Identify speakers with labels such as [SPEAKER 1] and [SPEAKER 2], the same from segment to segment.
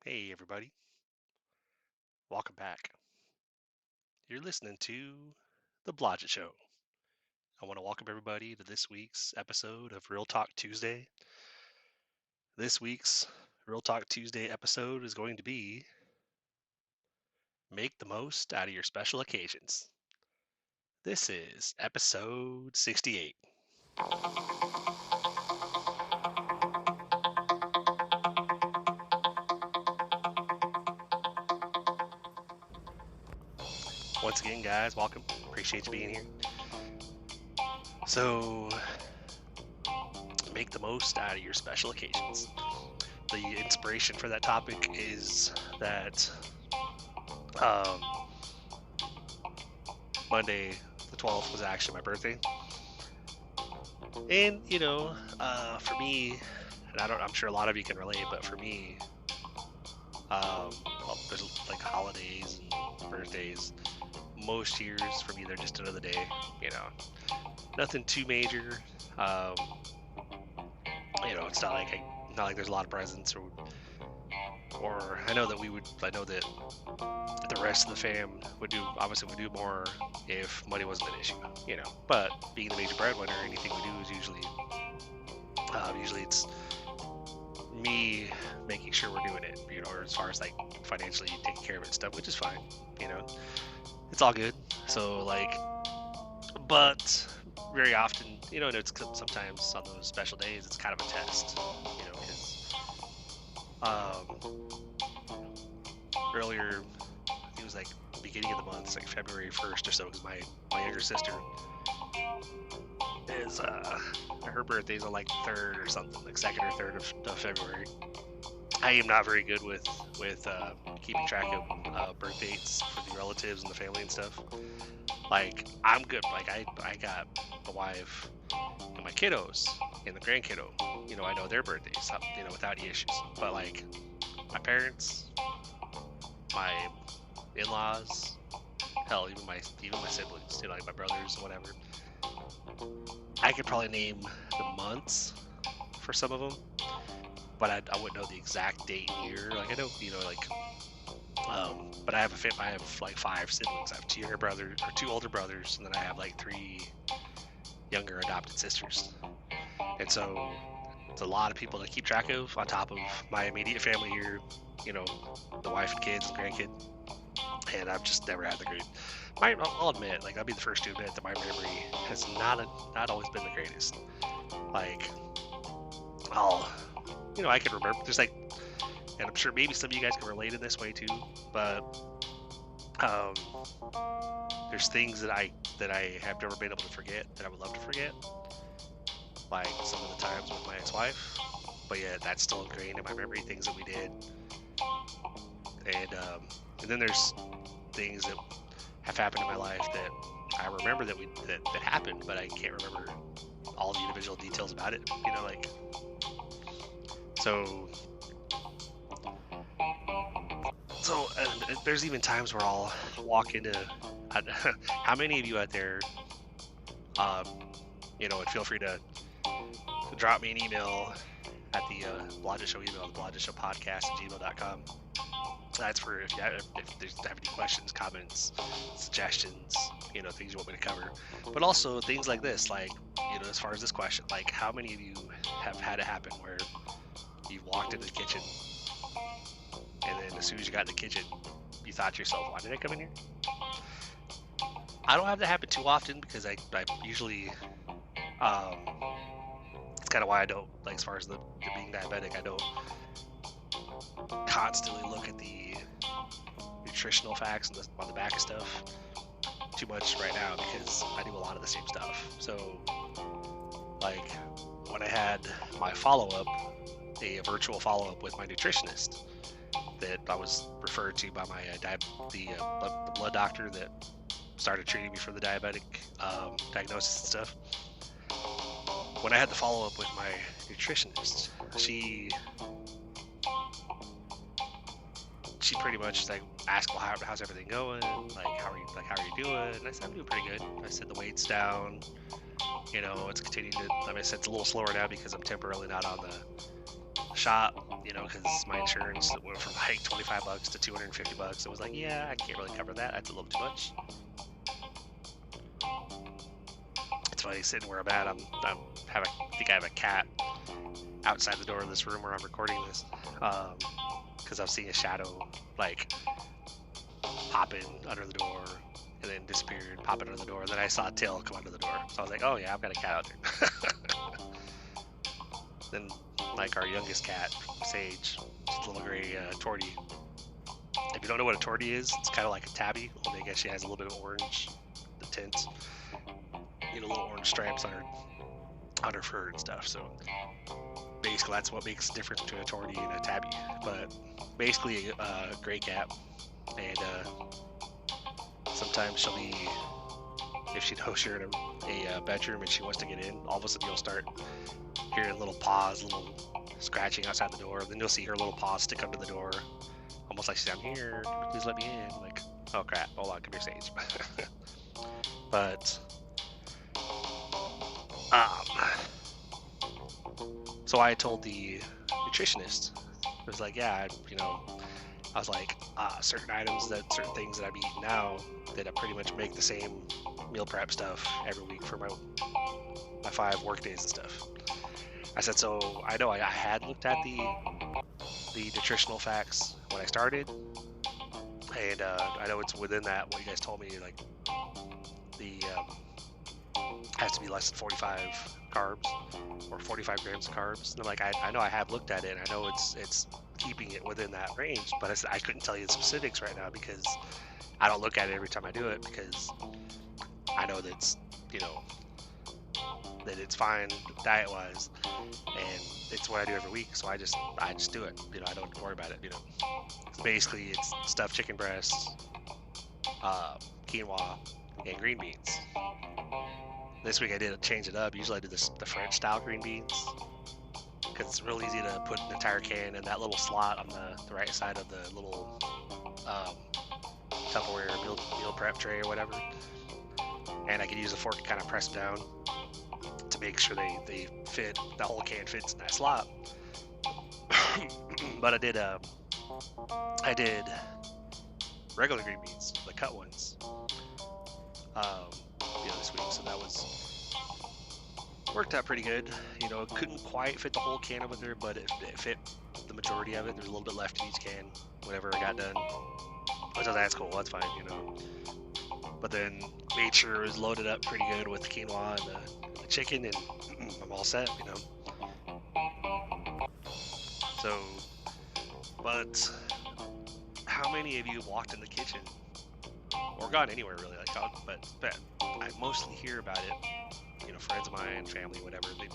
[SPEAKER 1] Hey, everybody. Welcome back. You're listening to The Blodgett Show. I want to welcome everybody to this week's episode of Real Talk Tuesday. This week's Real Talk Tuesday episode is going to be Make the Most Out of Your Special Occasions. This is episode 68. Once again, guys, welcome. Appreciate you being here. So, make the most out of your special occasions. The inspiration for that topic is that um, Monday the 12th was actually my birthday. And, for me, and I'm sure a lot of you can relate, but for me, well, there's like holidays and birthdays. Most years for me, they're just another day, you know, nothing too major. Um, it's not like there's a lot of presents or I know that the rest of the fam obviously would do more if money wasn't an issue, but being the major breadwinner, anything we do is usually it's me making sure we're doing it, or as far as like financially taking care of it and stuff, which is fine, you know, it's all good. So but very often, and sometimes on those special days, it's kind of a test, because um, earlier, I think it was like beginning of the month, it's like February 1st or so, because my younger sister is her birthday's on like third or something, like second or third of February. I am not very good with keeping track of birth dates for the relatives and the family and stuff. Like I'm good. Like I got the wife and my kiddos and the grandkiddo. I know their birthdays. Without any issues. But like my parents, my in-laws, hell, even my siblings, like my brothers, whatever. I could probably name the months for some of them, but I wouldn't know the exact date and year. Like I know, but I have like five siblings. I have two older brothers, and then I have like three younger adopted sisters. And so it's a lot of people to keep track of on top of my immediate family here, the wife and kids and grandkid. And I've just never had the great. I'll admit, like I'll be the first to admit that my memory has not always been the greatest. Like I'll, I can remember. There's like, and I'm sure maybe some of you guys can relate in this way too. But um, there's things that I have never been able to forget that I would love to forget. Like some of the times with my ex-wife, but yeah, that's still ingrained in my memory. Things that we did, and then there's things that have happened in my life that I remember that happened, but I can't remember all the individual details about it. Like so. So there's even times where I'll walk into. How many of you out there, um, and feel free to drop me an email at the Blodgett Show email, the Blodgett Show podcast at gmail.com. That's for if there's have any questions, comments, suggestions, things you want me to cover. But also things like this, like, as far as this question, like how many of you have had it happen where you've walked into the kitchen and then as soon as you got in the kitchen, you thought to yourself, why did I come in here? I don't have that happen too often because I usually, it's kind of why I don't, like, as far as the being diabetic, I don't constantly look at the nutritional facts on the back of stuff too much right now because I do a lot of the same stuff. So, like, when I had my follow-up, a virtual follow-up with my nutritionist that I was referred to by my the blood doctor that started treating me for the diabetic diagnosis and stuff. When I had the follow-up with my nutritionist, she pretty much like asked, well, how's everything going? Like, how are you doing? And I said, I'm doing pretty good. I said, the weight's down. It's continuing to, I said, it's a little slower now because I'm temporarily not on shop, you know, because my insurance went from like $25 to $250. It was like, yeah, I can't really cover that. That's a little too much. It's funny sitting where I'm at. I think I have a cat outside the door of this room where I'm recording this, because I've seen a shadow like pop in under the door and then disappeared, pop in under the door, and then I saw a tail come under the door. So I was like, oh yeah, I've got a cat out there. Then like our youngest cat, Sage, just a little gray tortie. If you don't know what a tortie is, it's kind of like a tabby, only I guess she has a little bit of orange, the tint, you know, little orange stripes on her fur and stuff. So basically that's what makes the difference between a tortie and a tabby. But basically a gray cat, and sometimes she'll be, if she knows you're in a bedroom and she wants to get in, all of a sudden you'll start hearing little paws, little scratching outside the door. Then you'll see her little paws stick under the door, almost like she's down here. Please let me in. Like, oh crap! Hold on, come here, Sage. But so I told the nutritionist, it was like, yeah, you know, I was like, certain things that I'm eating now that I pretty much make the same meal prep stuff every week for my 5 work days and stuff. I said, so I know I had looked at the nutritional facts when I started, and I know it's within that what you guys told me, like the has to be less than 45 carbs or 45 grams of carbs. And I'm like, I know I have looked at it, and I know it's keeping it within that range, but I said I couldn't tell you the specifics right now because I don't look at it every time I do it, because I know that's, you know, that it's fine diet wise, and it's what I do every week, so I just do it, you know. I don't worry about it, you know. Basically it's stuffed chicken breasts, quinoa, and green beans. This week I did change it up. Usually I do the French style green beans because it's real easy to put an entire can in that little slot on the right side of the little Tupperware meal prep tray or whatever, and I can use a fork to kind of press them down to make sure they fit, the whole can fits in that slot. But I did regular green beans, the cut ones, you know, this week, so that worked out pretty good. You know, it couldn't quite fit the whole can over there, but it fit the majority of it. There's a little bit left in each can whenever I got done. So that's cool, that's fine, you know. But then made sure it was loaded up pretty good with the quinoa and the chicken, and I'm all set, you know. So, but how many of you have walked in the kitchen or gone anywhere really, like, but I mostly hear about it, you know, friends of mine, family, whatever. It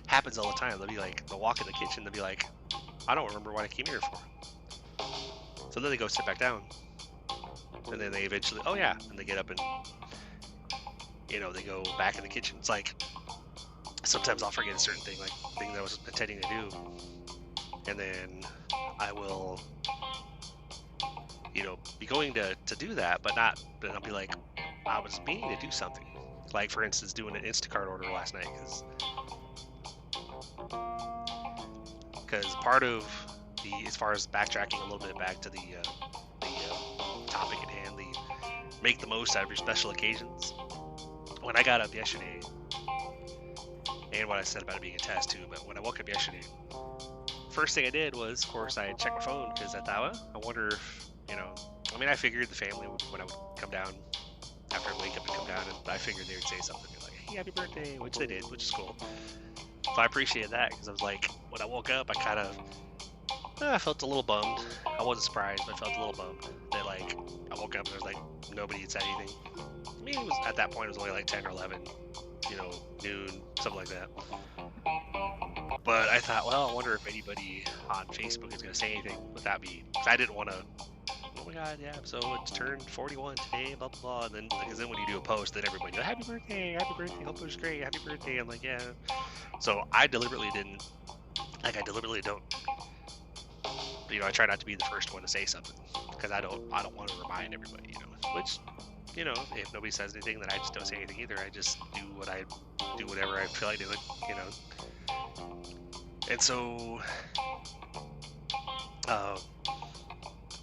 [SPEAKER 1] happens all the time. They'll walk in the kitchen, they'll be like, I don't remember what I came here for. So then they go sit back down, and then they eventually, oh yeah, and they get up and, you know, they go back in the kitchen. It's like sometimes I'll forget a certain thing, like things I was intending to do, and then I will, you know, be going to do that, but I'll be like, I was meaning to do something. Like, for instance, doing an Instacart order last night, because part of as far as backtracking a little bit back to the topic at hand, the make the most out of your special occasions. When I got up yesterday, and what I said about it being a test too, but when I woke up yesterday, first thing I did was, of course, I checked my phone, because I thought, well, I wonder if, you know, I mean, I figured the family when I would come down, after I wake up and come down, and I figured they would say something like, hey, happy birthday, which they did, which is cool. So I appreciated that, because I was like, when I woke up, I felt a little bummed. I wasn't surprised, but I felt a little bummed that, like, I woke up and there's like nobody had said anything. I mean, it was, at that point, it was only like 10 or 11, you know, noon, something like that. But I thought, well, I wonder if anybody on Facebook is going to say anything without me, because I didn't want to, oh my god, yeah, so it's turned 41 today, blah, blah, blah, and then, because then when you do a post, then everybody goes, happy birthday, hope it was great, happy birthday. I'm like, yeah. So I deliberately don't, you know, I try not to be the first one to say something, because I don't want to remind everybody, you know, which, you know, if nobody says anything, then I just don't say anything either. I just do whatever I feel like doing, you know. And so Um,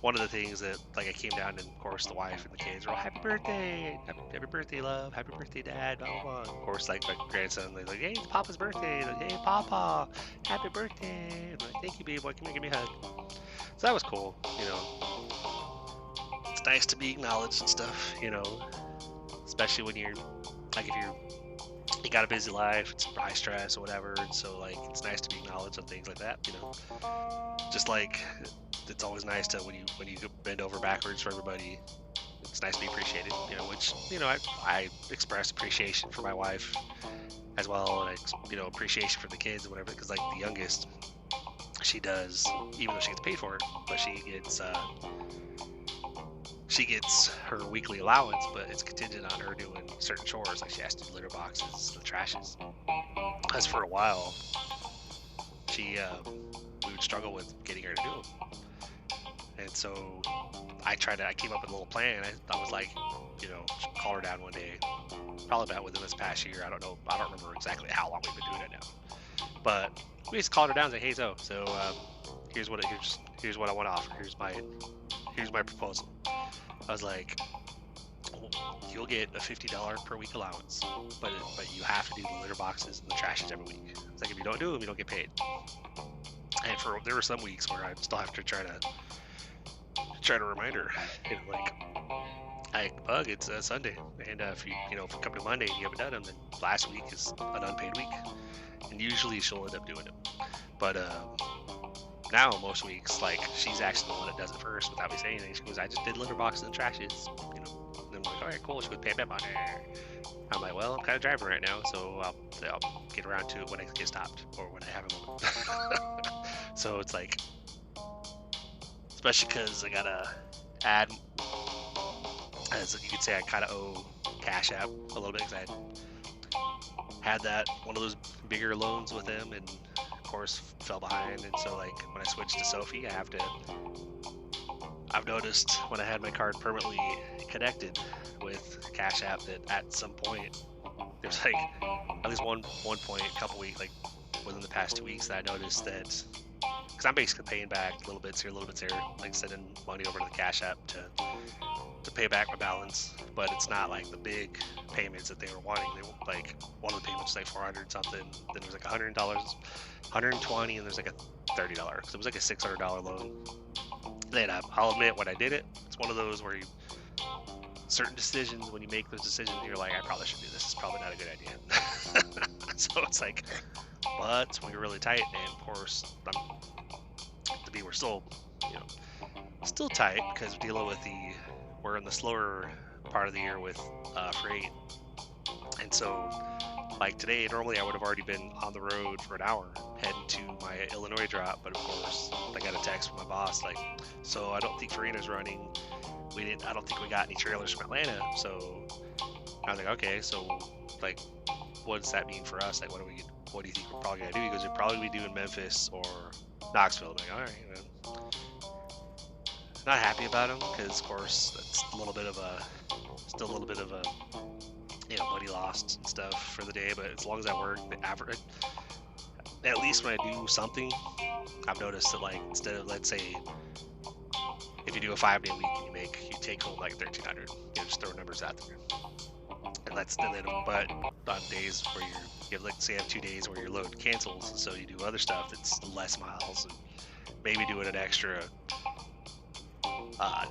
[SPEAKER 1] one of the things that like I came down and of course the wife and the kids are all happy birthday, happy birthday, love, happy birthday, dad, blah blah blah. Of course, like my grandson, they're like, hey, it's Papa's birthday, like, hey, Papa, happy birthday. I'm like, thank you, baby boy, come here, give me a hug. So that was cool, you know. It's nice to be acknowledged and stuff, you know, especially when you're like if you got a busy life, it's high stress or whatever, and so like it's nice to be acknowledged on things like that, you know. Just like it's always nice to when you bend over backwards for everybody. It's nice to be appreciated, you know. Which you know I express appreciation for my wife as well, and you know appreciation for the kids and whatever. Because like the youngest, she does even though she gets paid for it, but she gets her weekly allowance, but it's contingent on her doing certain chores. Like she has to do litter boxes, the trashes. As for a while, we would struggle with getting her to do them. And so I came up with a little plan. I was like, you know, call her down one day, probably about within this past year. I don't know. I don't remember exactly how long we've been doing it now. But we just called her down and said, hey, so here's what I want to offer. Here's my proposal. I was like, you'll get a $50 per week allowance, but you have to do the litter boxes and the trashes every week. It's like if you don't do them, you don't get paid. And there were some weeks where I still have to try to remind her, you know, like, Bug, it's Sunday, and if you come to Monday and you haven't done them, then last week is an unpaid week, and usually she'll end up doing it. But now most weeks, like she's actually the one that does it first without me saying anything. She goes, I just did litter boxes and trashes, you know. And I'm like, all right, cool. She goes, pay back on there. I'm like, well, I'm kind of driving right now, so I'll get around to it when I get stopped or when I have a moment. So it's like, especially because I gotta add, as you could say, I kind of owe Cash App a little bit because I had that one of those bigger loans with them, and of course fell behind. And so like when I switched to Sophie, I've noticed when I had my card permanently connected with Cash App that at some point there's like at least one point a couple weeks, like within the past 2 weeks, that I noticed that because I'm basically paying back little bits here, little bits there, like sending money over to the Cash App to pay back my balance, but it's not like the big payments that they were wanting. They were like one of the payments was like 400 something, then there was like $100, 120, and there's like a $30 because it was like a $600 loan. Then I'll admit when I did it, it's one of those where certain decisions, when you make those decisions, you're like, I probably should do this. It's probably not a good idea. So it's like, but we were really tight, and of course, we're still, you know, still tight because we're in the slower part of the year with freight, and so like today, normally I would have already been on the road for an hour heading to my Illinois drop, but of course I got a text from my boss like, so I don't think Farina's running. I don't think we got any trailers from Atlanta. So I was like, okay, so like, what does that mean for us? Like, what do you think we're probably gonna do? He goes, we'd probably be doing Memphis or Knoxville. I'm like, all right, man. Not happy about him because, of course, that's still a little bit of a money lost and stuff for the day. But as long as I work, the average, at least when I do something, I've noticed that like instead of, let's say, if you do a 5-day week and you take home like 1,300, just throw numbers out there. But on days where you have, like, say, 2 days where your load cancels, so you do other stuff that's less miles and maybe doing an extra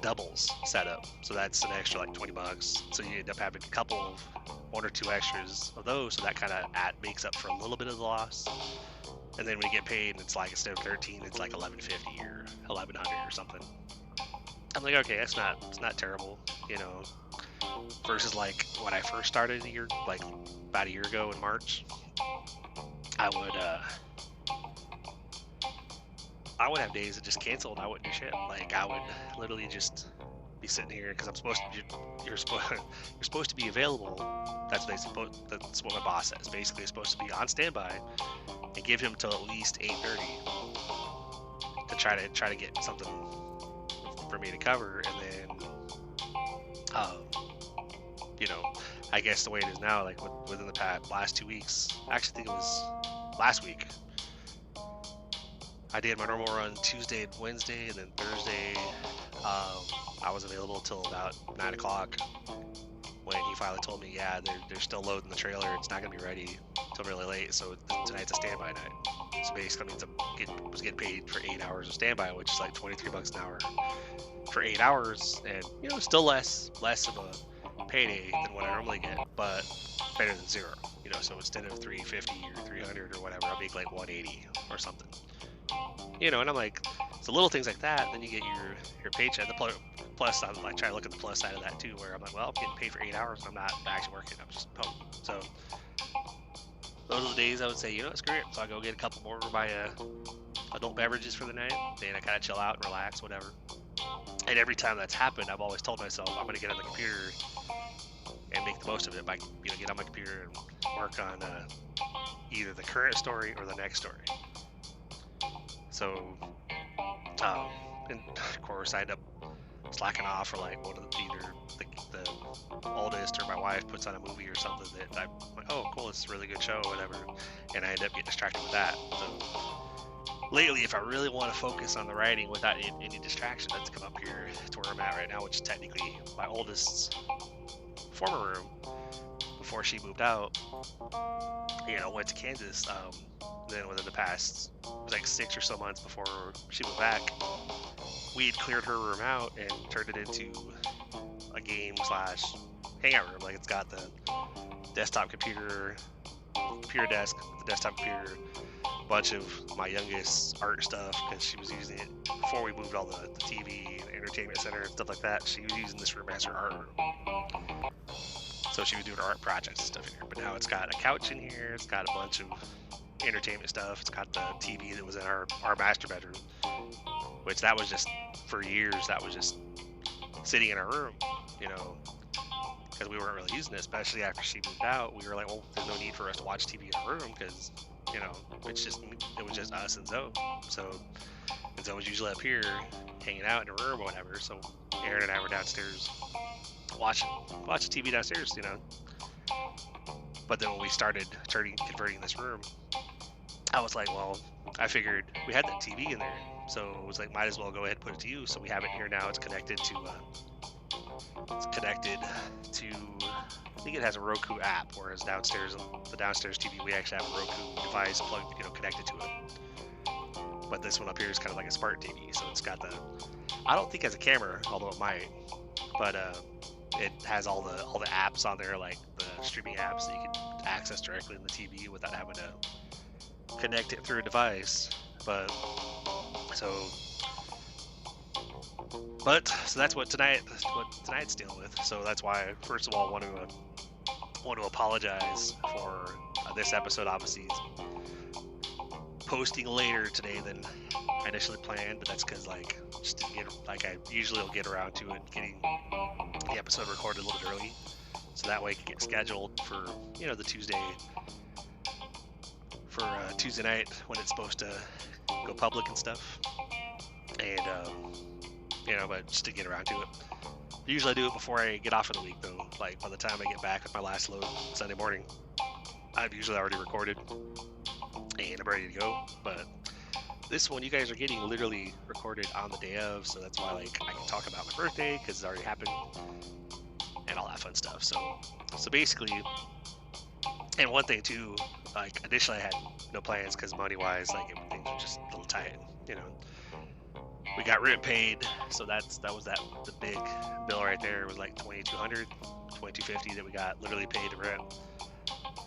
[SPEAKER 1] doubles setup. So that's an extra like $20. So you end up having one or two extras of those. So that kind of makes up for a little bit of the loss. And then when you get paid, it's like instead of 13, it's like 1150 or 1100 or something. I'm like, okay, it's not terrible, you know. Versus like when I first started like about a year ago in March, I would have days that just canceled. I wouldn't do shit. Like I would literally just be sitting here because you're supposed to be available. That's what my boss says. Basically, you're supposed to be on standby and give him till at least 8:30 to try to get something for me to cover, and then I guess the way it is now, like within the last 2 weeks, I actually think it was last week, I did my normal run Tuesday and Wednesday, and then Thursday I was available till about 9 o'clock when he finally told me, yeah, they're still loading the trailer. It's not going to be ready till really late, so tonight's a standby night. So basically means I was getting paid for 8 hours of standby, which is like $23 an hour for 8 hours, and still less of a payday than what I normally get, but better than zero. So instead of 350 or 300 or whatever, I'll make like 180 or something. And I'm like, so little things like that, then you get your paycheck. The plus, I'm like trying to look at the plus side of that too, where I'm like, well, I'm getting paid for 8 hours, and I'm not actually working. I'm just home. So those are the days I would say, screw it. So I go get a couple more of my adult beverages for the night. Then I kind of chill out and relax, whatever. And every time that's happened, I've always told myself I'm going to get on the computer and make the most of it by get on my computer and work on either the current story or the next story. So, and of course, I end up slacking off for like one of either the oldest or my wife puts on a movie or something that I'm like, oh, cool, it's a really good show, or whatever, and I end up getting distracted with that. So lately, if I really want to focus on the writing without any distraction, that's come up here to where I'm at right now, which is technically my oldest's former room before she moved out. Went to Kansas. Then within the past like 6 or so months before she moved back, we had cleared her room out and turned it into a game / hangout room. Like, it's got the desktop computer desk, the desktop computer, a bunch of my youngest art stuff, because she was using it before we moved all the TV and entertainment center and stuff like that. She was using this room as her art room. So she was doing art projects and stuff in here. But now it's got a couch in here. It's got a bunch of entertainment stuff. It's got the TV that was in our master bedroom, which that was just, for years, that was just sitting in our room, because we weren't really using it, especially after she moved out. We were like, well, there's no need for us to watch TV in our room, because, it was just us and Zoe. So, and Zoe was usually up here hanging out in her room or whatever. So Aaron and I were downstairs watching TV downstairs, But then when we started converting this room, I was like, well, I figured we had that TV in there, so it was like, might as well go ahead and put it to use. So we have it here now. It's connected to I think it has a Roku app, whereas downstairs, the downstairs TV, we actually have a Roku device plugged, connected to it. But this one up here is kind of like a smart TV, so it's got I don't think it has a camera, although it might, but it has all the apps on there, like the streaming apps that you can access directly in the TV without having to connect it through a device. So that's what tonight's dealing with. So that's why I, first of all, want to apologize for this episode. Obviously, is posting later today than I initially planned, but that's because just didn't get, I usually will get around to it, getting the episode recorded a little bit early, so that way it can get scheduled for the Tuesday night when it's supposed to go public and stuff. And but just to get around to it. Usually I do it before I get off for the week, though. Like, by the time I get back with my last load Sunday morning, I've usually already recorded and I'm ready to go. But this one you guys are getting literally recorded on the day of, so that's why I can talk about my birthday, because it's already happened and all that fun stuff. So basically, and one thing too, initially I had no plans because money wise, things were just a little tight, We got rent paid, so that was the big bill right there. It was like $2,200, $2,250 that we got literally paid to rent.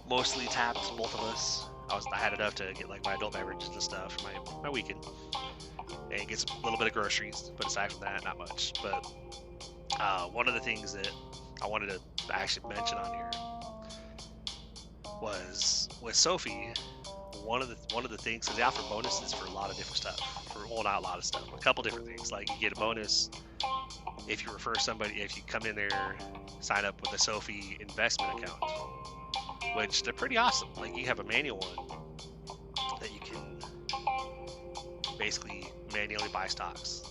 [SPEAKER 1] Mostly tapped, both of us. I had enough to get my adult beverages and stuff for my weekend, and get a little bit of groceries. But aside from that, not much. But one of the things that I wanted to actually mention on here was with Sophie. One of the things, because they offer bonuses for a lot of different stuff. Not a lot of stuff, a couple different things. Like, you get a bonus if you refer somebody, if you come in there, sign up with a Sophie investment account, which they're pretty awesome. You have a manual one that you can basically manually buy stocks,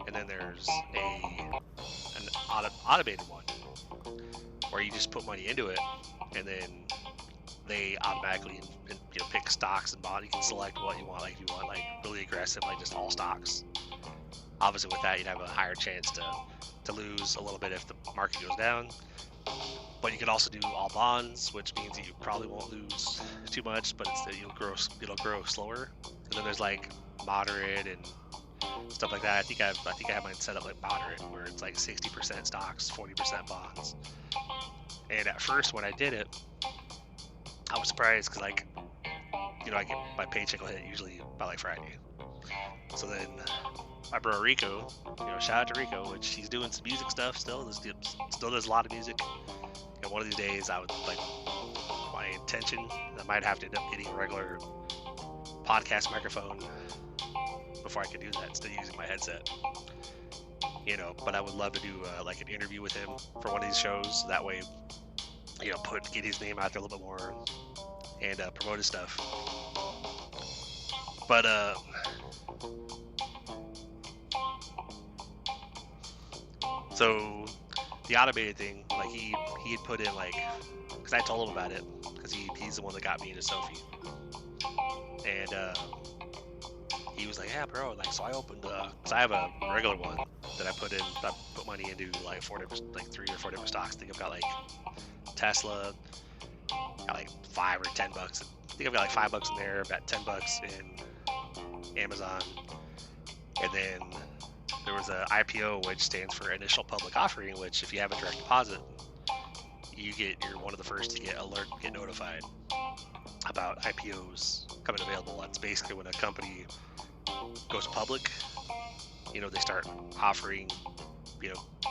[SPEAKER 1] and then there's an automated one where you just put money into it, and then they automatically pick stocks and bonds. You can select what you want. Like if you want like really aggressive, like just all stocks. Obviously, with that, you'd have a higher chance to lose a little bit if the market goes down. But you could also do all bonds, which means that you probably won't lose too much, but it'll grow slower. And then there's like moderate and stuff like that. I think I have mine set up like moderate, where it's like 60% stocks, 40% bonds. And at first, when I did it, I was surprised because like, I get my paycheck will hit usually by like Friday. So then my bro Rico, shout out to Rico, which he's doing some music stuff still. Still does a lot of music. And one of these days, I would like my intention. I might have to end up getting a regular podcast microphone before I could do that instead of using my headset. But I would love to do like an interview with him for one of these shows. That way, get his name out there a little bit more and promote his stuff. But so the automated thing, like he had put in like, because I told him about it, because he's the one that got me into Sophie, and he was like, yeah, bro, like, so I opened, because I have a regular one that I put money into like 3 or 4 different stocks. I think I've got like Tesla, got like $5 or $10. I think I've got like $5 in there, about $10 in Amazon, and then there was a IPO, which stands for Initial Public Offering, which if you have a direct deposit, you're one of the first to get notified about IPOs coming available. That's basically when a company goes public. They start offering,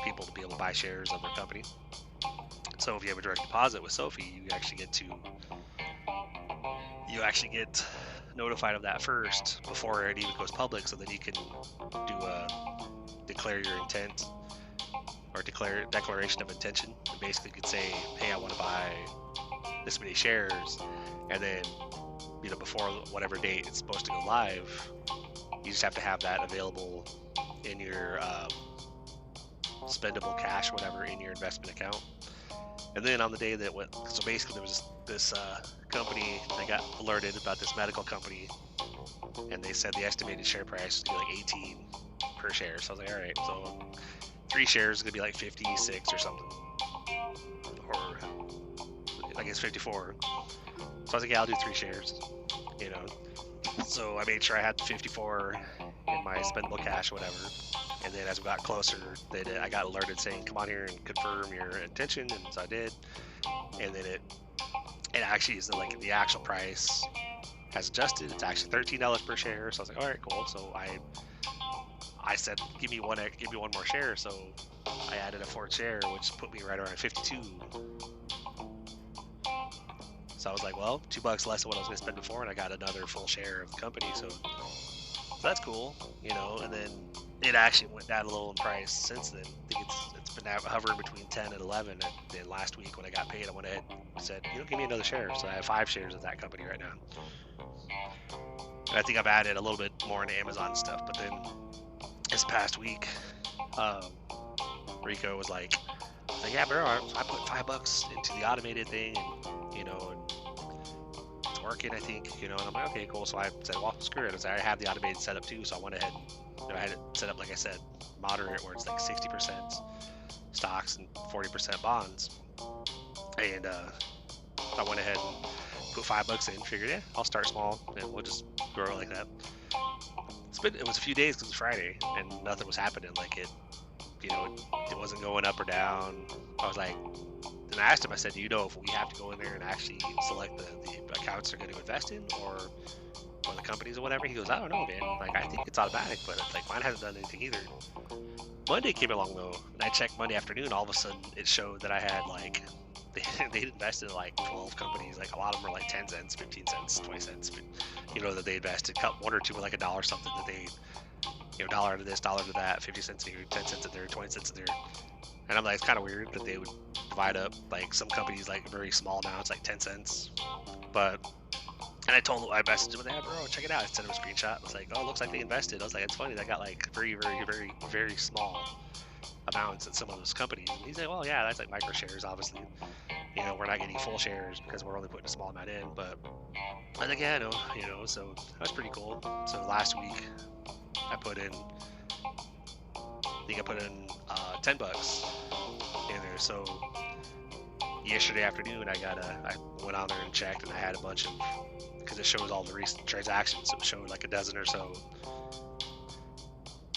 [SPEAKER 1] people to be able to buy shares of their company. So if you have a direct deposit with Sophie, you actually get notified of that first before it even goes public, so that you can declare your intent or declaration of intention. And basically, you could say, hey, I want to buy this many shares, and then before whatever date it's supposed to go live, you just have to have that available in your spendable cash, whatever, in your investment account. And then on the day that so basically there was this company, I got alerted about this medical company, and they said the estimated share price would be like 18 per share. So I was like, all right, so 3 shares is gonna be like 56 or something, or I guess 54. So I was like, yeah, I'll do 3 shares, So I made sure I had 54 in my spendable cash or whatever. And then as we got closer, I got alerted saying, come on here and confirm your intention. And so I did. And then it actually is like the actual price has adjusted. It's actually $13 per share. So I was like, all right, cool. So I said, give me one more share. So I added a 4th share, which put me right around 52. So I was like, well, $2 less than what I was going to spend before, and I got another full share of the company. So that's cool, And then it actually went down a little in price since then. I think it's been hovering between 10 and 11. And then last week when I got paid, I went ahead and said, give me another share. So I have 5 shares of that company right now. And I think I've added a little bit more into Amazon stuff. But then this past week, Rico was like, yeah, bro, I put $5 into the automated thing, and and it's working, I think, and I'm like, okay, cool. So I said, well, screw it. I have the automated set up too, so I went ahead. I had it set up, like I said, moderate, where it's like 60% stocks and 40% bonds. And I went ahead and put $5 in. Figured, yeah, I'll start small and we'll just grow it like that. It was a few days because it's Friday and nothing was happening. Like it wasn't going up or down. I was like, and I asked him, I said, do you know if we have to go in there and actually select the accounts they're going to invest in, or the companies or whatever? He goes, I don't know, man. Like, I think it's automatic, but like mine hasn't done anything either. Monday came along though, and I checked Monday afternoon. All of a sudden, it showed that I had like they'd invested in like 12 companies. Like a lot of them were like 10 cents, 15 cents, 20 cents. But, that they invested. One or two were like $1 something that they. $1 to this, $1 to that, 50 cents here, 10 cents in there, 20 cents in there. And I'm like, it's kind of weird that they would divide up like some companies like very small amounts, like 10 cents. And I messaged him with, bro, check it out. I sent him a screenshot. I was like, oh, it looks like they invested. I was like, it's funny. They got like very, very, very, very small amounts in some of those companies. And he's like, well, yeah, that's like micro shares, obviously. we're not getting full shares because we're only putting a small amount in. But I think, yeah, no, so that was pretty cool. So last week I put in, $10 in there. So yesterday afternoon I went on there and checked, and I had a bunch of, because it shows all the recent transactions. So it showed like a dozen or so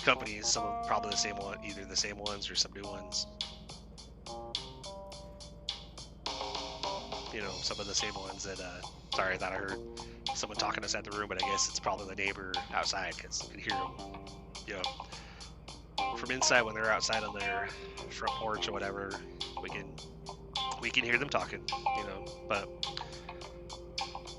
[SPEAKER 1] companies, some of them probably the same one, either the same ones or some new ones. Some of the same ones that, sorry, I thought I heard someone talking to us at the room, but I guess it's probably the neighbor outside, because you can hear them, from inside when they're outside on their front porch or whatever. We can hear them talking, but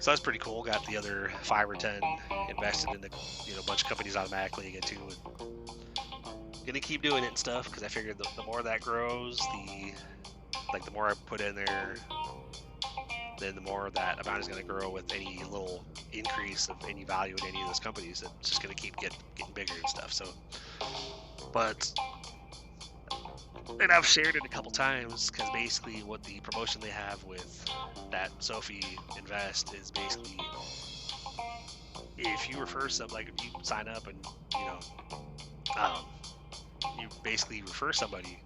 [SPEAKER 1] so that's pretty cool. Got the other 5 or 10 invested in the, a bunch of companies automatically again too. And gonna keep doing it and stuff, because I figured the more that grows, the more I put in there, then the more that amount is going to grow with any little increase of any value in any of those companies. It's just going to keep getting bigger and stuff. So, and I've shared it a couple times, because basically what the promotion they have with that Sophie Invest is basically, if you refer if you sign up and you basically refer somebody,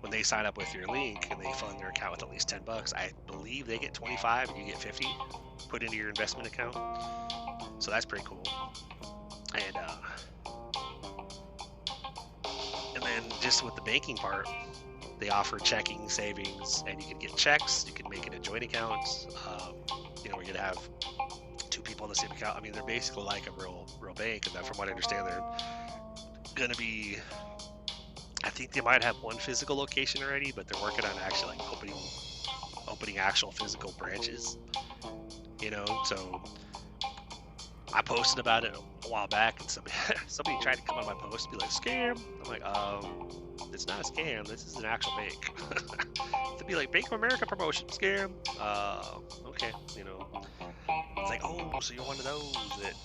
[SPEAKER 1] when they sign up with your link and they fund their account with at least $10, I believe they get 25 and you get 50 put into your investment account. So that's pretty cool. And then just with the banking part, they offer checking, savings, and you can get checks. You can make it a joint account. Where you'd have 2 people in the same account. I mean, they're basically like a real bank, and from what I understand, they're going to be, I think they might have one physical location already, but they're working on actually opening actual physical branches. So I posted about it a while back, and somebody tried to come on my post and be like, scam. I'm like, it's not a scam. This is an actual bank. To be like, Bank of America promotion scam. Okay, it's like, oh, so you're one of those that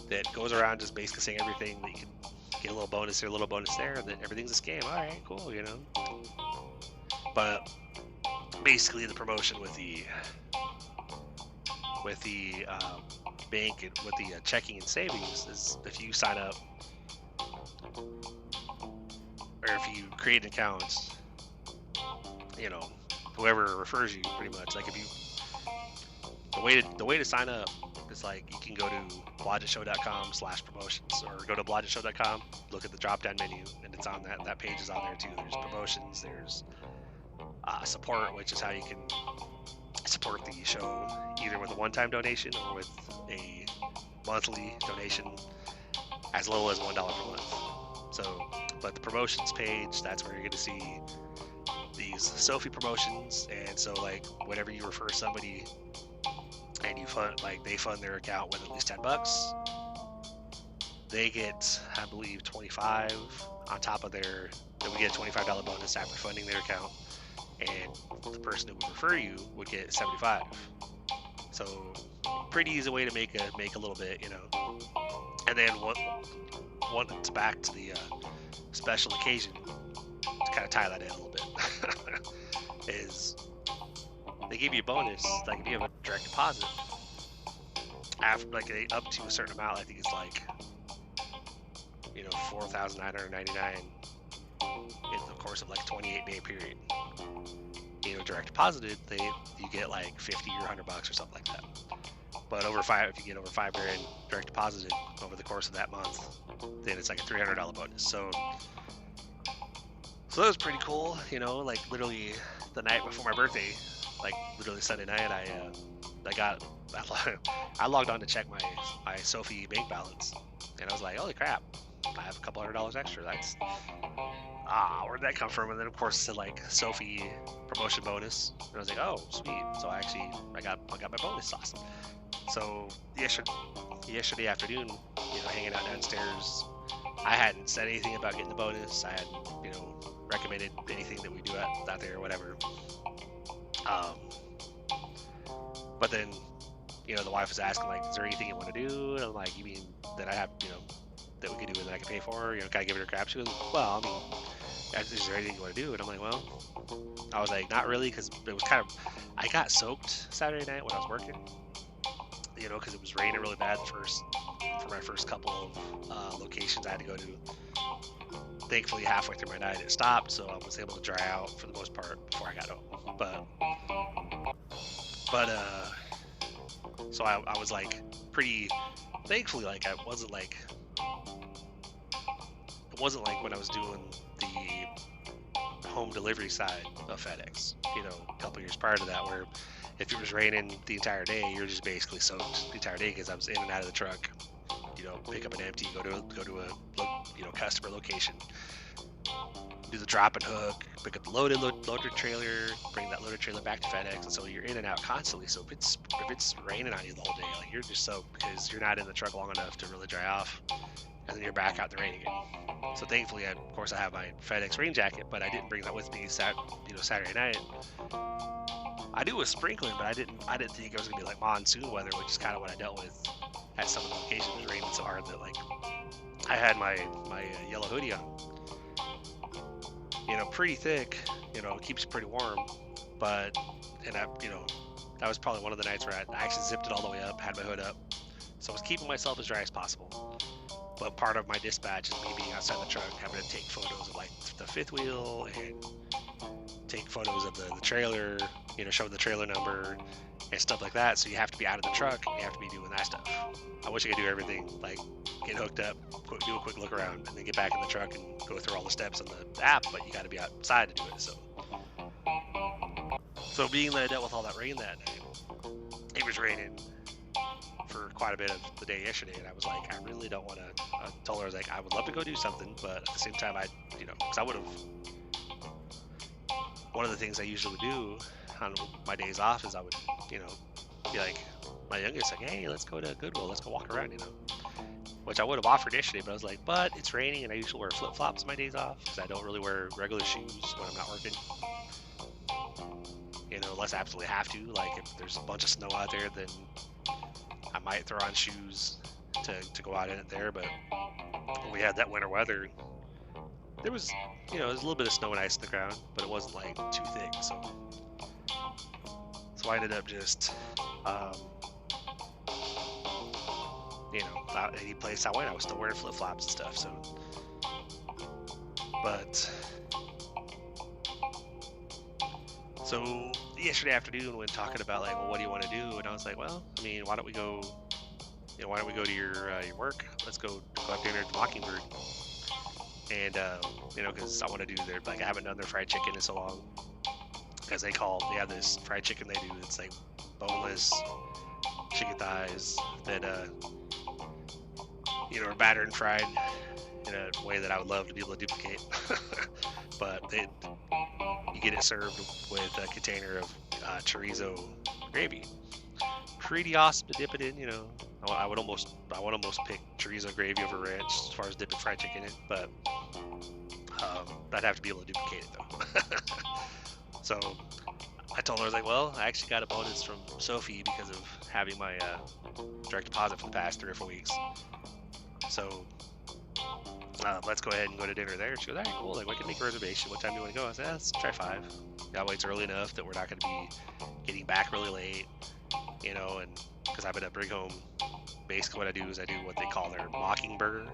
[SPEAKER 1] that goes around just basically saying everything that you can get a little bonus here, a little bonus there, and then everything's a scam. All right, cool, But basically, the promotion with the bank and with the checking and savings is, if you sign up, or if you create an account, whoever refers you, pretty much. Like, if you, the way to sign up is like, you can go to blodgettshow.com/promotions, or go to blodgettshow.com, look at the drop down menu, and it's on that page is on there too. There's promotions, there's support, which is how you can support the show either with a one-time donation or with a monthly donation as little as $1 per month. So, but the promotions page, that's where you're going to see these Sophie promotions. And so, like, whenever you refer somebody and you fund, they fund their account with at least $10, they get, I believe, 25 on top of then we get a $25 bonus after funding their account, and the person who would refer you would get 75. So pretty easy way to make a little bit, And then it's back to the special occasion, to kind of tie that in a little bit, is they give you a bonus, like if you have a direct deposit, after up to a certain amount. I think it's like $4,999 in the course of like 28-day period. Direct deposited, you get like 50 or $100 or something like that. But if you get over $5,000 direct deposited over the course of that month, then it's like a $300 bonus. So that was pretty cool. Like literally the night before my birthday, like literally Sunday night, I logged on to check my Sophie bank balance, and I was like, holy crap, I have a couple $100 extra. That's where'd that come from? And then of course it said like Sophie promotion bonus, and I was like, oh sweet. So I got my bonus. Awesome. So yesterday afternoon, hanging out downstairs, I hadn't said anything about getting the bonus. I hadn't recommended anything that we do out there or whatever. But then the wife was asking, like, is there anything you want to do? And I'm like, you mean that I have that we could do and that I can pay for? Can I give it a crap? She goes, well, I mean, is there anything you want to do? And I'm like, well, I was like, not really, because it was kind of, I got soaked Saturday night when I was working, you know, because it was raining really bad for my first couple of locations I had to go to. Thankfully, halfway through my night, it stopped, so I was able to dry out for the most part before I got home. But so I was like pretty, thankfully, like I wasn't like, it wasn't like when I was doing the home delivery side of FedEx, you know, a couple years prior to that, where if it was raining the entire day, you're just basically soaked the entire day because I was in and out of the truck. You know, pick up an empty, go to a customer location, do the drop and hook, pick up the loaded trailer, bring that loaded trailer back to FedEx, and so you're in and out constantly. So if it's raining on you the whole day, like you're just soaked because you're not in the truck long enough to really dry off, and then you're back out in the rain again. So thankfully, of course, I have my FedEx rain jacket, but I didn't bring that with me. Saturday night. I knew it was sprinkling, but I didn't think it was gonna be like monsoon weather, which is kind of what I dealt with at some of the locations. It was raining so hard that like I had my yellow hoodie on, you know, pretty thick, you know, keeps you pretty warm, but that was probably one of the nights where I actually zipped it all the way up, had my hood up, so I was keeping myself as dry as possible. But part of my dispatch is me being outside the truck, having to take photos of like the fifth wheel and take photos of the trailer, you know, show the trailer number and stuff like that. So you have to be out of the truck and you have to be doing that stuff. I wish I could do everything, like get hooked up, do a quick look around, and then get back in the truck and go through all the steps on the app, but you got to be outside to do it. So being that I dealt with all that rain that night, it was raining for quite a bit of the day yesterday, and I was like, I really don't want to. I told her, I was like, I would love to go do something, but at the same time, because I would have. One of the things I usually would do on my days off is I would, be like, my youngest, like, hey, let's go to Goodwill, let's go walk around, which I would have offered yesterday, but I was like, but it's raining, and I usually wear flip-flops my days off because I don't really wear regular shoes when I'm not working. Unless I absolutely have to. Like, if there's a bunch of snow out there, then I might throw on shoes to go out in it there. But when we had that winter weather, there was, there was a little bit of snow and ice in the ground, but it wasn't like too thick. So I ended up just, any place I went, I was still wearing flip flops and stuff. So yesterday afternoon, when talking about like, well, what do you want to do? And I was like, well, I mean, why don't we go to your work? Let's go have dinner at Mockingbird. And because I want to do their, like, I haven't done their fried chicken in so long. Because they have this fried chicken they do. It's like boneless chicken thighs that are battered and fried in a way that I would love to be able to duplicate. But you get it served with a container of chorizo gravy. Pretty awesome to dip it in, I would almost pick chorizo gravy over ranch as far as dipping fried chicken in, but I'd have to be able to duplicate it though. So I told her, I was like, well, I actually got a bonus from Sophie because of having my direct deposit for the past 3 or 4 weeks. So let's go ahead and go to dinner there. She goes, all right, cool. Like, we can make a reservation. What time do you want to go? I said, let's try 5. That way it's early enough that we're not going to be getting back really late, and because I'm going to bring home, basically what I do is I do what they call their Mockingbird.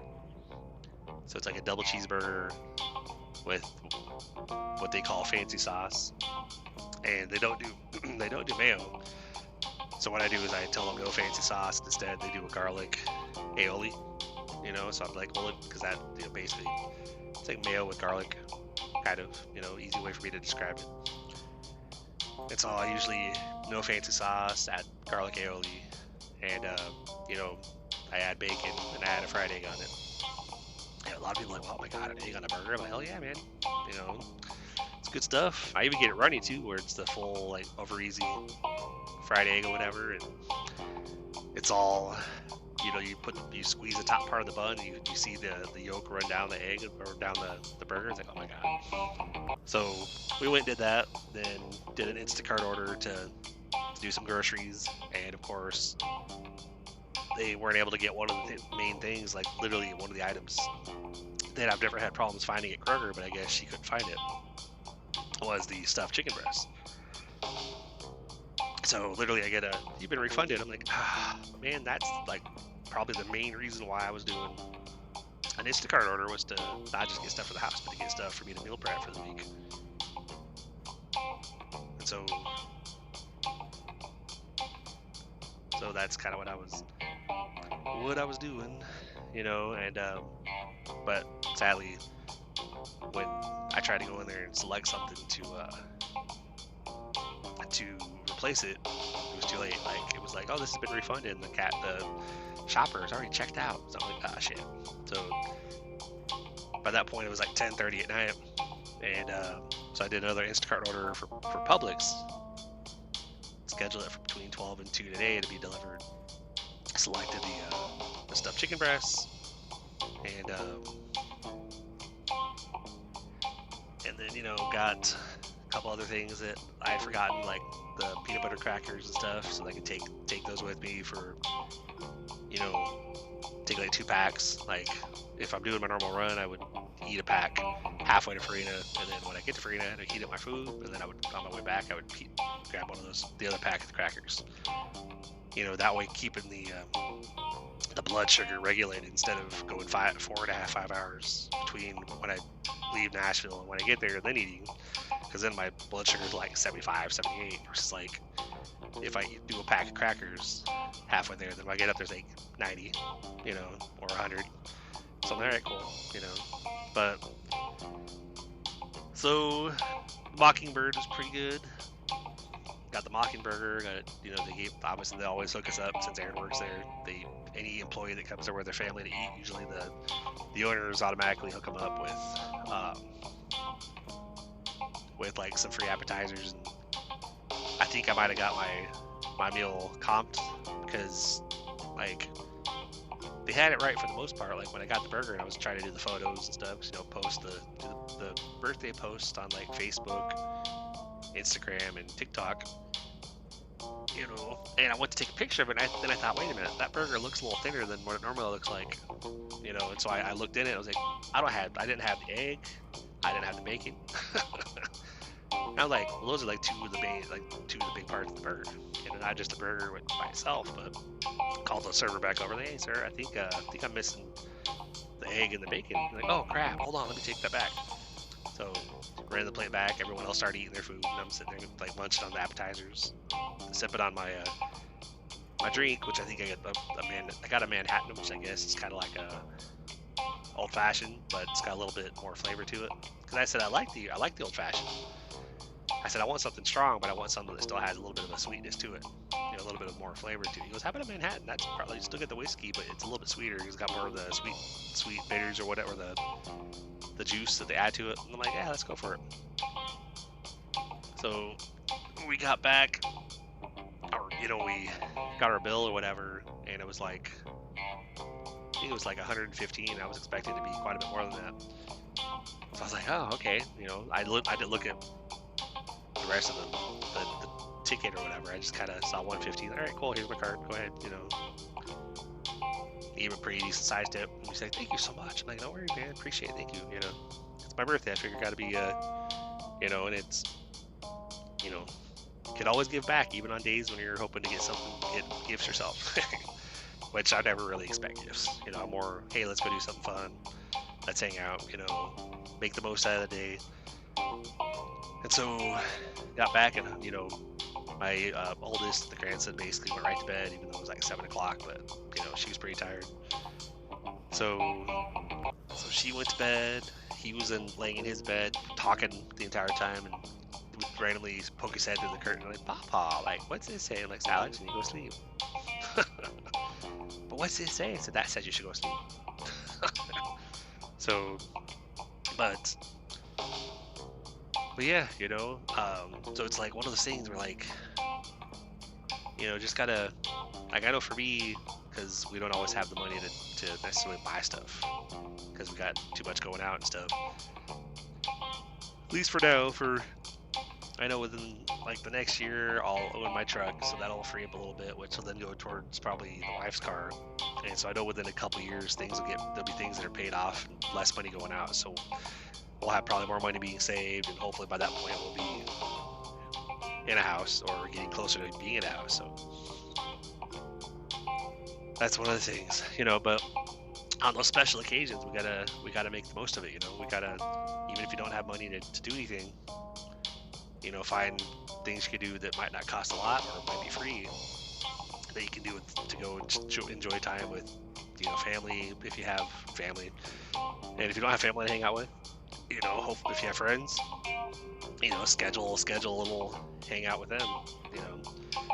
[SPEAKER 1] So it's like a double cheeseburger with what they call fancy sauce, and they don't do mayo. So what I do is I tell them no fancy sauce. Instead, they do a garlic aioli. So I'm like, well, because that basically it's like mayo with garlic, kind of, easy way for me to describe it. And so I usually no fancy sauce, add garlic aioli, and I add bacon and I add a fried egg on it. And a lot of people are like, oh my god, an egg on a burger? I'm like, hell yeah, man. It's good stuff. I even get it runny too, where it's the full like over easy fried egg or whatever, and it's all. You squeeze the top part of the bun, and you see the yolk run down the egg or down the burger. It's like, oh my god. So we went and did that, then did an Instacart order to do some groceries, and of course they weren't able to get one of the main things, like literally one of the items that I've never had problems finding at Kroger, but I guess she couldn't find it, was the stuffed chicken breast. So literally I get a, "You've been refunded." I'm like, man, that's like probably the main reason why I was doing an Instacart order, was to not just get stuff for the house, but to get stuff for me to meal prep for the week. And so that's kind of what I was doing, you know. And but sadly, when I tried to go in there and select something to replace it, it was too late. Like, it was like, "Oh, this has been refunded," and the shopper is already checked out. So I'm like, "Ah, shit." So by that point, it was like 10:30 at night, and so I did another Instacart order for Publix. Scheduled it for between 12 and 2 today to be delivered. Selected the stuffed chicken breasts, and then, you know, got a couple other things that I had forgotten, like the peanut butter crackers and stuff, so I could take those with me for, you know, take like 2 packs. Like, if I'm doing my normal run, I would eat a pack halfway to Farina, and then when I get to Farina, I'd heat up my food, and then I would, on my way back, I would grab one of those, the other pack of the crackers. You know, that way keeping the blood sugar regulated, instead of going 4.5 hours between when I leave Nashville and when I get there and then eating, because then my blood sugar is like 75, 78, versus like if I do a pack of crackers halfway there, then when I get up there's like 90, you know, or 100. So I'm like, all right, cool, you know. But so Mockingbird is pretty good. Got the Mockingbird, got it, you know, obviously they always hook us up since Aaron works there. Any employee that comes there with their family to eat, usually the owners automatically hook them up with like some free appetizers. And I think I might have got my meal comped, because like they had it right for the most part. Like, when I got the burger and I was trying to do the photos and stuff, you know, post the birthday post on like Facebook, Instagram, and TikTok, you know, and I went to take a picture of it, and then I thought, wait a minute, that burger looks a little thinner than what it normally looks like, you know. And so I looked in it, I was like, I didn't have the egg, I didn't have the bacon. And I was like, well, those are like two of the big parts of the burger, you know, not just a burger by itself. But called the server back over, "Hey, sir, I think I'm missing the egg and the bacon." I'm like, "Oh crap, hold on, let me take that back." So ran the plate back. Everyone else started eating their food, and I'm sitting there like munching on the appetizers, sipping on my drink, which I think I got a Manhattan, which I guess is kind of like a old fashioned, but it's got a little bit more flavor to it. Because I said I like the old fashioned. I said I want something strong, but I want something that still has a little bit of a sweetness to it, you know, a little bit of more flavor to it. He goes, "How about a Manhattan? That's probably, you still get the whiskey, but it's a little bit sweeter. It's got more of the sweet bitters or whatever, the juice that they add to it." And I'm like, "Yeah, let's go for it." So we got back, or, you know, we got our bill or whatever, and it was like, I think it was like 115. I was expecting it to be quite a bit more than that. So I was like, "Oh, okay." You know, I didn't look at the rest of the ticket or whatever. I just kind of saw 115. All right, cool. Here's my card. Go ahead. You know, he gave a pretty decent sized tip. And he's like, "Thank you so much." I'm like, "No worries, man. Appreciate it. Thank you." You know, it's my birthday. I figured got to be, you know, and it's, you know, you can always give back, even on days when you're hoping to get gifts yourself. Which I never really expect gifts. You know, I'm more, hey, let's go do something fun. Let's hang out. You know, make the most out of the day. And so got back, and, you know, my oldest, the grandson, basically went right to bed, even though it was like 7 o'clock, but, you know, she was pretty tired. So she went to bed. He was laying in his bed talking the entire time, and would randomly poke his head through the curtain, like, "Papa, like, what's this saying?" Like, "Alex, and you go sleep." "But what's this saying?" I said, "That says you should go sleep." So, but yeah, you know, so it's like one of those things where, like, you know, just gotta, like, I know for me, because we don't always have the money to necessarily buy stuff, because we got too much going out and stuff. At least for now, for I know within like the next year I'll own my truck, so that'll free up a little bit, which will then go towards probably the wife's car. And so I know within a couple years there'll be things that are paid off and less money going out. So we'll have probably more money being saved, and hopefully by that point we'll be in a house or getting closer to being in a house. So that's one of the things, but on those special occasions we gotta make the most of it. We gotta, even if you don't have money to do anything, find things you can do that might not cost a lot or might be free that you can do to go and enjoy time with family, if you have family. And if you don't have family to hang out with, hope if you have friends, schedule a little hang out with them. I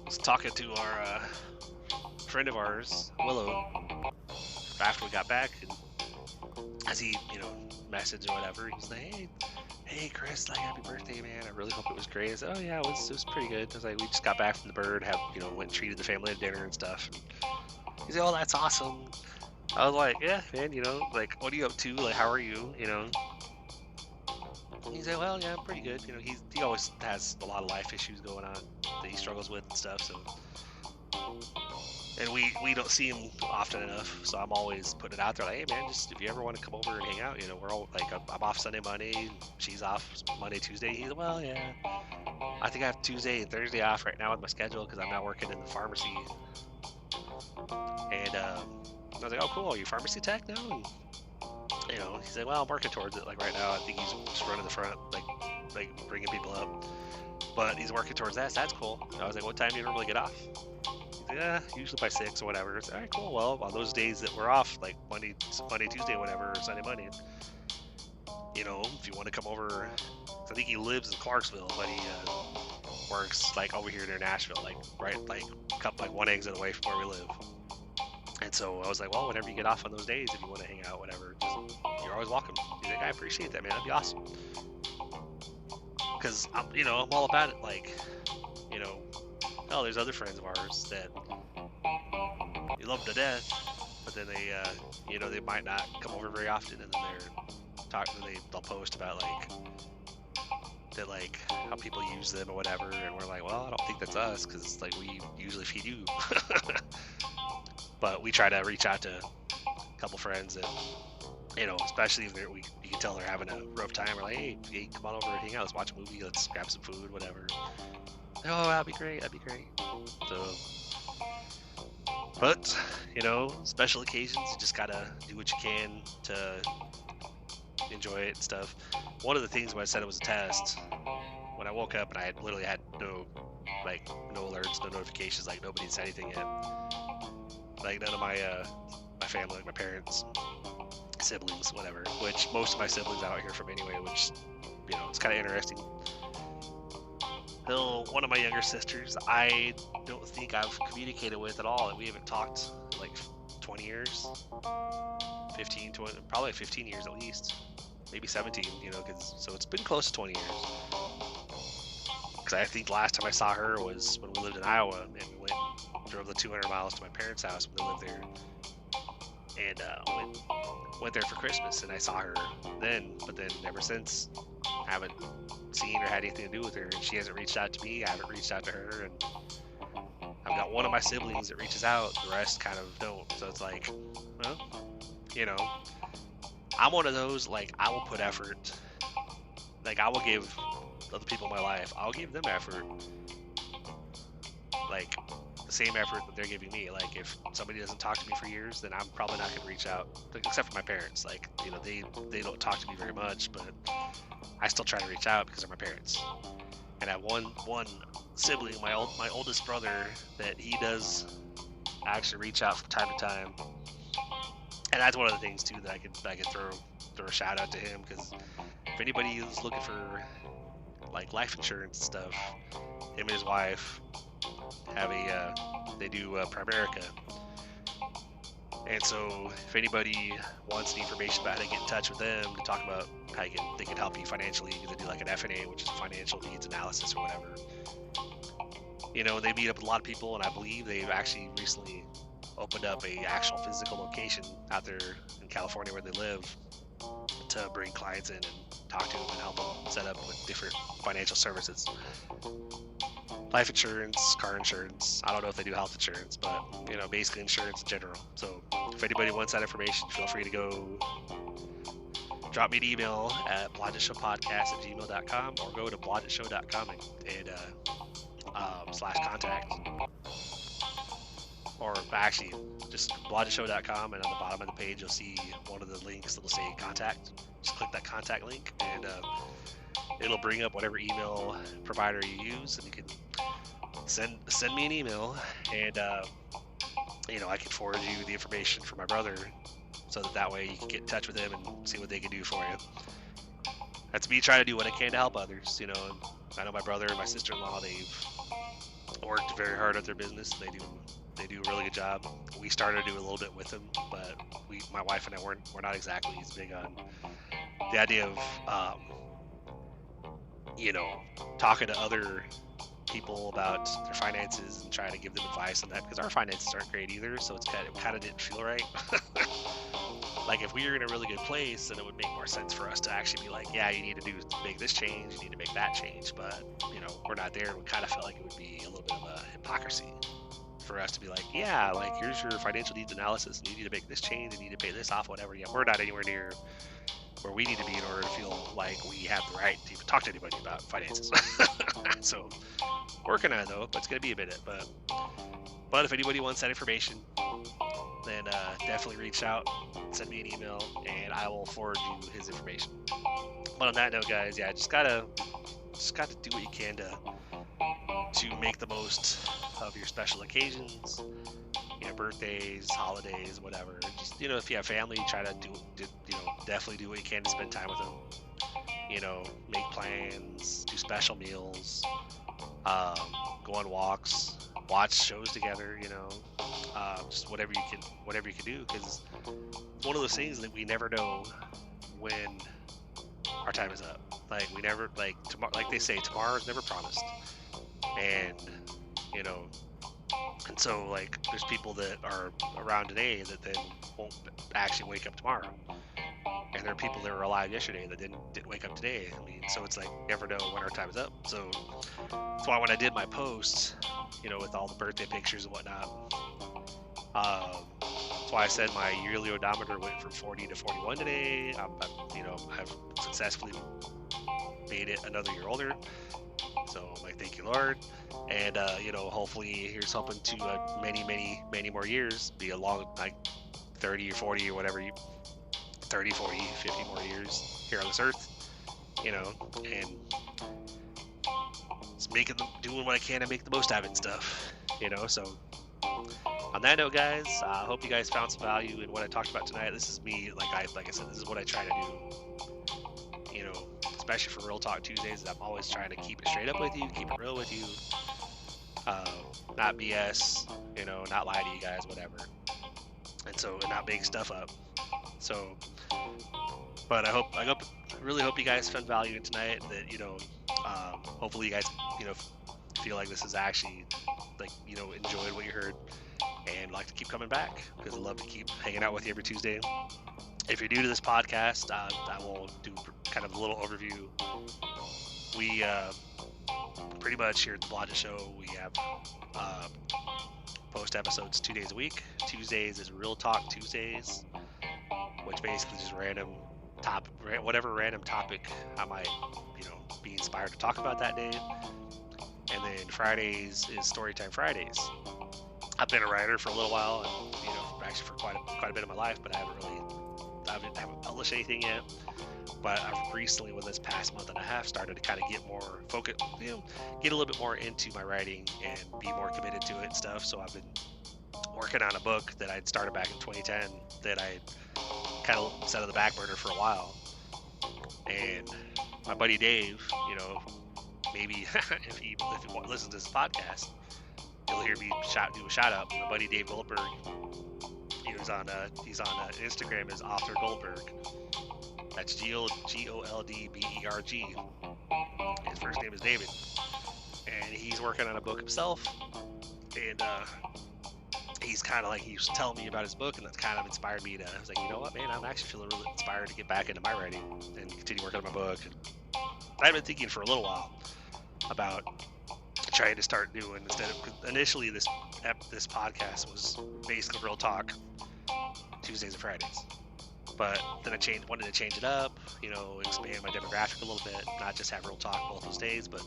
[SPEAKER 1] was talking to our friend of ours, Willow, after we got back, and as he messaged or whatever, he's like, hey Chris, like, happy birthday, man, I really hope it was great. I said, oh yeah, it was pretty good. I was like, we just got back from the bird, went and treated the family to dinner and stuff. And he's like, oh, that's awesome. I was like, yeah, man, like, what are you up to? Like, how are you? And he's like, well, yeah, I'm pretty good. He always has a lot of life issues going on that he struggles with and stuff. So, and we don't see him often enough. So I'm always putting it out there, like, hey, man, just if you ever want to come over and hang out, we're all like, I'm off Sunday, Monday, she's off Monday, Tuesday. He's like, well, yeah, I think I have Tuesday and Thursday off right now with my schedule because I'm now working in the pharmacy. And I was like, oh, cool, are you pharmacy tech now? And he's like, well, I'm working towards it. Like right now, I think he's just running the front, like bringing people up. But he's working towards that. So that's cool. I was like, what time do you normally get off? He's like, yeah, usually by 6 or whatever. It's like, all right, cool. Well, on those days that we're off, like Monday, Tuesday, whatever, or Sunday, Monday, if you want to come over, I think he lives in Clarksville, but he works like over here near Nashville, like right, like couple, like one exit away from where we live. And so I was like, well, whenever you get off on those days, if you want to hang out, whatever, you're always welcome. He's like, I appreciate that, man. That'd be awesome. Because I'm all about it. Like, oh, there's other friends of ours that you love to death, but then they, they might not come over very often, and then they'll post about how people use them or whatever, and we're like, well, I don't think that's us, because like we usually feed you. But we try to reach out to a couple friends, and especially if you can tell they're having a rough time. We're like, hey, come on over and hang out. Let's watch a movie. Let's grab some food, whatever. Oh, that'd be great. So, but special occasions, you just gotta do what you can to enjoy it and stuff. One of the things when I said it was a test, when I woke up and I literally had no alerts, no notifications, like nobody said anything yet. Like none of my family, like my parents, siblings, whatever, which most of my siblings out here from anyway, which, it's kind of interesting. One of my younger sisters, I don't think I've communicated with at all, and we haven't talked in like 20 years, 15, 20, probably 15 years at least, maybe 17, so it's been close to 20 years. Because I think the last time I saw her was when we lived in Iowa, and we drove the 200 miles to my parents' house when they lived there, and went there for Christmas, and I saw her then, but then ever since, I haven't seen or had anything to do with her, and she hasn't reached out to me, I haven't reached out to her, and I've got one of my siblings that reaches out, the rest kind of don't, so it's like, well, I'm one of those, like, I will put effort, like, I will give other people in my life, I'll give them effort, like, the same effort that they're giving me. Like, if somebody doesn't talk to me for years, then I'm probably not going to reach out, except for my parents. Like, they don't talk to me very much, but I still try to reach out because they're my parents. And I have one sibling, my oldest brother, that he does actually reach out from time to time. And that's one of the things too that I could throw a shout out to him, because if anybody is looking for like life insurance and stuff, him and his wife have they do Primerica. And so if anybody wants any information about how to get in touch with them to talk about how they can help you financially, because they do like an FNA, which is financial needs analysis or whatever. They meet up with a lot of people, and I believe they've actually recently opened up a actual physical location out there in California where they live to bring clients in and talk to them and help them set up with different financial services. Life insurance, car insurance. I don't know if they do health insurance, but basically insurance in general. So if anybody wants that information, feel free to go drop me an email at blodgetshowpodcast@gmail.com or go to blodgetshow.com and /contact. Or actually, just blodgetshow.com, and on the bottom of the page you'll see one of the links that'll say contact. Just click that contact link, and it'll bring up whatever email provider you use, and you can send me an email, and I can forward you the information for my brother, so that way you can get in touch with him and see what they can do for you. That's me trying to do what I can to help others. And I know my brother and my sister-in-law, they've worked very hard at their business. They do a really good job. We started to do a little bit with them, but my wife and I we're not exactly as big on the idea of talking to other people about their finances and trying to give them advice on that, because our finances aren't great either. So it kind of didn't feel right. Like if we were in a really good place, then it would make more sense for us to actually be like, yeah, you need to make this change, you need to make that change. But we're not there. We kind of felt like it would be a little bit of a hypocrisy for us to be like, yeah, like here's your financial needs analysis, and you need to make this change, and you need to pay this off, whatever. Yeah, we're not anywhere near where we need to be in order to feel like we have the right to even talk to anybody about finances. So working on it though, but it's gonna be a minute. But if anybody wants that information, then definitely reach out, send me an email, and I will forward you his information. But on that note, guys, yeah, just gotta do what you can to make the most of your special occasions, birthdays, holidays, whatever. Just if you have family, try to definitely do what you can to spend time with them. Make plans, do special meals, go on walks, watch shows together. Just whatever you can do, because it's one of those things that we never know when our time is up. Like we never, tomorrow, like they say, tomorrow is never promised. And and so there's people that are around today that then won't actually wake up tomorrow, and there are people that were alive yesterday that didn't wake up today. I mean, so it's like you never know when our time is up. So that's why when I did my posts, with all the birthday pictures and whatnot, that's why I said my yearly odometer went from 40 to 41 today. I've successfully made it another year older. So thank you, Lord. And hopefully here's hoping to many more years, be a long 30 or 40 or whatever 30, 40, 50 more years here on this earth, and just doing what I can to make the most out of it and stuff, so on that note, guys, I hope you guys found some value in what I talked about tonight. This is me, like I said, this is what I try to do, especially for Real Talk Tuesdays. I'm always trying to keep it straight up with you, keep it real with you, not BS, not lie to you guys, whatever, and not make stuff up. So, but I really hope you guys found value in tonight, that hopefully you guys feel like this is actually enjoyed what you heard and like to keep coming back, because I love to keep hanging out with you every Tuesday. If you're new to this podcast, I will do kind of a little overview. We pretty much here at the Blodgett Show, we have post episodes 2 days a week. Tuesdays is Real Talk Tuesdays, which basically just whatever random topic I might be inspired to talk about that day. And then Fridays is Storytime Fridays. I've been a writer for a little while, and actually for quite a bit of my life, but I haven't published anything yet. But I've recently, within this past month and a half, started to kind of get more focused, get a little bit more into my writing and be more committed to it and stuff. So I've been working on a book that I'd started back in 2010 that I kind of set on the back burner for a while. And my buddy Dave, maybe if he listens to this podcast, you'll hear me do a shout out. My buddy Dave Goldberg, he's on Instagram as Author Goldberg. That's Goldberg. His first name is David, and he's working on a book himself. And he's kind of like, he was telling me about his book, and that's kind of inspired me to, I was like, you know what, man, I'm actually feeling really inspired to get back into my writing and continue working on my book. And I've been thinking for a little while about trying to start doing, instead of, 'cause initially this podcast was basically real talk Tuesdays and Fridays, but then I wanted to change it up, expand my demographic a little bit, not just have real talk both those days, but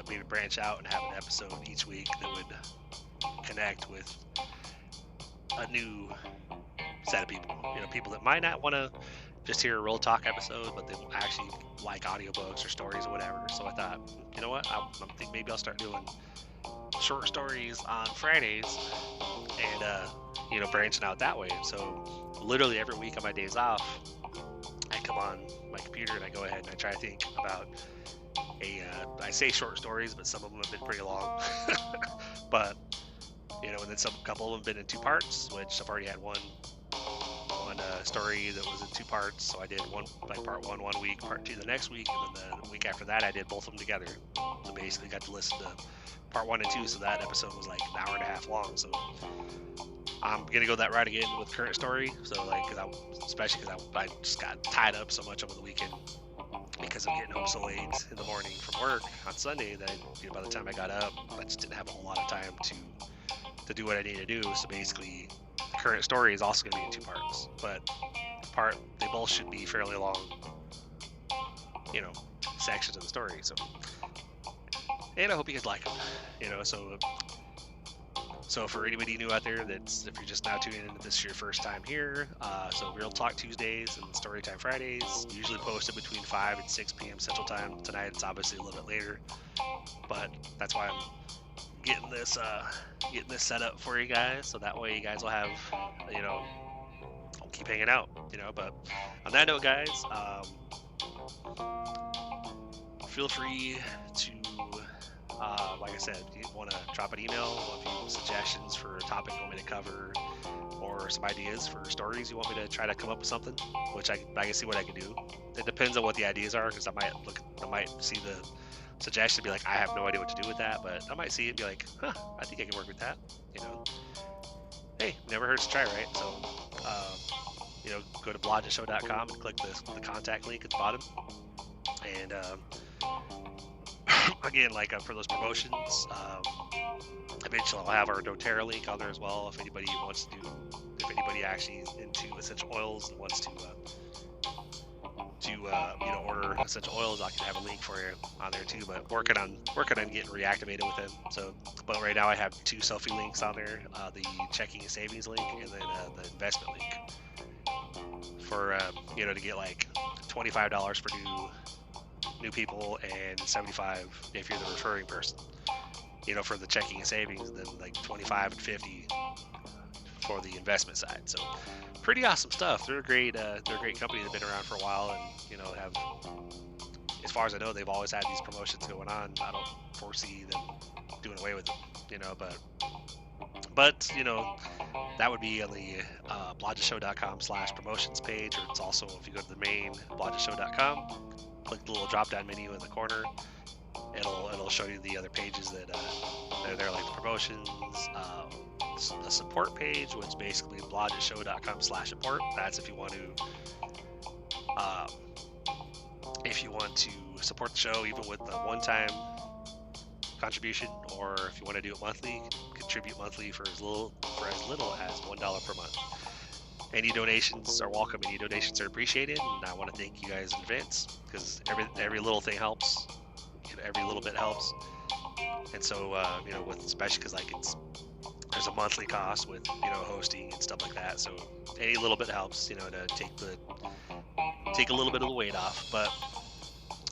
[SPEAKER 1] maybe branch out and have an episode each week that would connect with a new set of people. People that might not want to just hear a real talk episode, but they actually like audiobooks or stories or whatever. So I thought, you know what, I think maybe I'll start doing short stories on Fridays, and branching out that way. So literally every week on my days off, I come on my computer and I go ahead and I try to think about I say short stories, but some of them have been pretty long. But and then a couple of them have been in 2 parts, which I've already had one story that was in 2 parts. So I did part 1 one week, part 2 the next week, and then the week after that I did both of them together. So basically got to listen to part 1 and 2. So that episode was like an hour and a half long. So I'm gonna go that route again with current story. So especially because I just got tied up so much over the weekend because of getting home so late in the morning from work on Sunday that by the time I got up, I just didn't have a whole lot of time to do what I need to do. So basically, the current story is also going to be in 2 parts, but they both should be fairly long, sections of the story. So, and I hope you guys like them, So for anybody new out there, if you're just now tuning in, this is your first time here. So Real Talk Tuesdays and Storytime Fridays, usually posted between 5 and 6 p.m. Central Time. Tonight it's obviously a little bit later, but that's why I'm getting this set up for you guys, so that way you guys will have, I'll keep hanging out, But on that note, guys, feel free to, like I said, if you want to drop an email, if you have suggestions for a topic you want me to cover, or some ideas for stories you want me to try to come up with something, which I can see what I can do. It depends on what the ideas are, because I might see the suggestion and be like, I have no idea what to do with that, but I might see it and be like, I think I can work with that. Hey, never hurts to try, right? So, go to blogtheshow.com and click the contact link at the bottom. And again, for those promotions, eventually I'll have our doTERRA link on there as well. If anybody actually is into essential oils and wants to order essential oils, I can have a link for you on there too. But working on getting reactivated with them. So, but right now I have 2 selfie links on there: the checking and savings link, and then the investment link for to get like $25 for new people and $75 if you're the referring person. For the checking and savings, then like $25 and $50 for the investment side. So pretty awesome stuff. They're a great company. They've been around for a while, and have, as far as I know, they've always had these promotions going on. I don't foresee them doing away with them, but that would be on the blogtheshow.com/promotions page, or it's also, if you go to the main blogtheshow.com, click the little drop down menu in the corner, it'll show you the other pages that they're there, like the promotions, the support page, which is basically blogtheshow.com/support. That's if you want to support the show, even with the one-time contribution, or if you want to do it monthly, contribute monthly for as little as $1 per month. Any donations are welcome. Any donations are appreciated, and I want to thank you guys in advance, because every little thing helps. Every little bit helps. And so especially because there's a monthly cost with hosting and stuff like that. So any little bit helps, to take a little bit of the weight off. But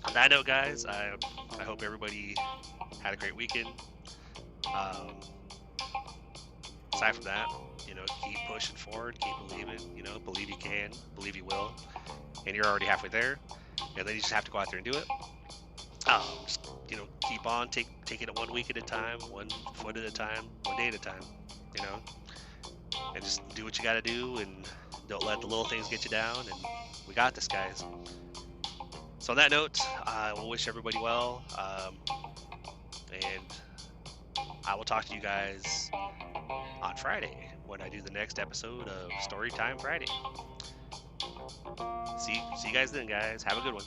[SPEAKER 1] on that note, guys, I hope everybody had a great weekend. Aside from that, keep pushing forward, keep believing, believe you can, believe you will, and you're already halfway there. And then you just have to go out there and do it. Just, keep on, take it 1 week at a time, 1 foot at a time, 1 day at a time, and just do what you got to do, and don't let the little things get you down, and we got this, guys. So on that note, I will wish everybody well, and I will talk to you guys on Friday when I do the next episode of Storytime Friday. See you guys then, guys. Have a good one.